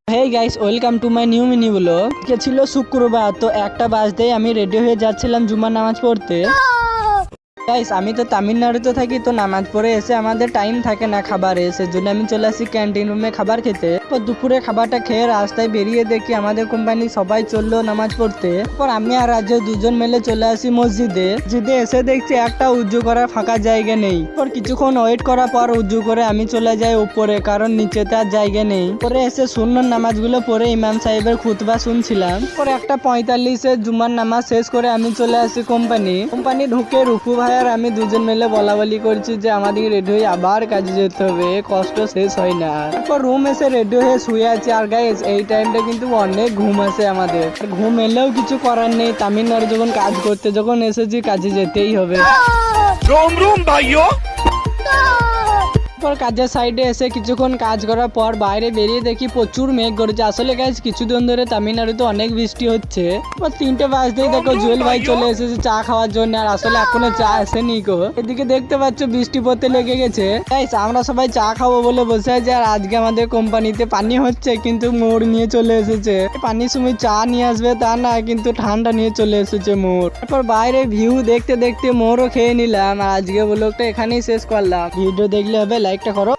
Hey guys, welcome to my new mini blog. ছিল শুক্রবার, তো 1টা বাজতেই আমি রেডি হয়ে যাচ্ছিলাম জুমার নামাজ পড়তে। গাইস, আমি তো তামিলনাড়ুতে থাকি, তো নামাজ পড়ে এসে আমাদের টাইম থাকে না খাবারে, সেজন্য আমি চলে আসি ক্যান্টিন রুমে খাবার খেতে। তো দুপুরে খাবারটা খেয়ে রাস্তায় বেরিয়ে দেখি আমাদের কোম্পানি সবাই চললো নামাজ পড়তে। তারপর আমি আর রাজু দুজন মিলে চলে আসি মসজিদে। মসজিদে এসে দেখছি একটা উজু করার ফাঁকা জায়গা নেই। তারপর কিছুক্ষণ ওয়েট করার পর উজু করে আমি চলে যাই উপরে, কারণ নিচেতে আর জায়গা নেই। পরে এসে সুন্নত নামাজগুলো পরে ইমাম সাহেবের খুতবা শুনছিলাম। পরে 1:45-এ জুমার নামাজ শেষ করে আমি চলে আসি কোম্পানি ঢুকে রুকু ভাই আর আমি দুজন মিলে বলাবলি করছি যে আমাদের রেডি হয়ে আবার কাজে যেতে হবে, কষ্ট শেষ হয় না। তারপর রুম এসে রেডি হয়ে শুয়ে আছি। আর গাইস, এই টাইমটা কিন্তু অনেক ঘুম আসে আমাদের। ঘুম এলেও কিছু করার নেই, তামিলনাড়ু যখন কাজ করতে যখন এসেছি কাজে যেতেই হবে। रोम रोम भाइयों। তারপর কাজের সাইডে এসে কিছুক্ষণ কাজ করার পর বাইরে বেরিয়ে দেখি প্রচুর মেঘ করেছে। আসলে গাইস, কিছুদিন ধরে তামিলনাড়ুতে অনেক বৃষ্টি হচ্ছে। 3টে বাজতেই দেখো জুয়েল ভাই চলে এসেছে চা খাওয়ার জন্য, আর আসলে এখনো চা আসেনি গো। এদিকে দেখতে পাচ্ছ বৃষ্টি পড়তে লেগে গেছে। গাইস, আমরা সবাই চা খাবো বলে বসে আছি, আর আজকে আমাদের কোম্পানিতে পানি হচ্ছে, কিন্তু মোড় নিয়ে চলে এসেছে। পানির সময় চা নিয়ে আসবে তা না, কিন্তু ঠান্ডা নিয়ে চলে এসেছে মোড়। তারপর বাইরে ভিউ দেখতে দেখতে মোড়ও খেয়ে নিলাম। আর আজকে ব্লগটা এখানেই শেষ করলাম। ভিডিও দেখলে হবে লাইকটা করো।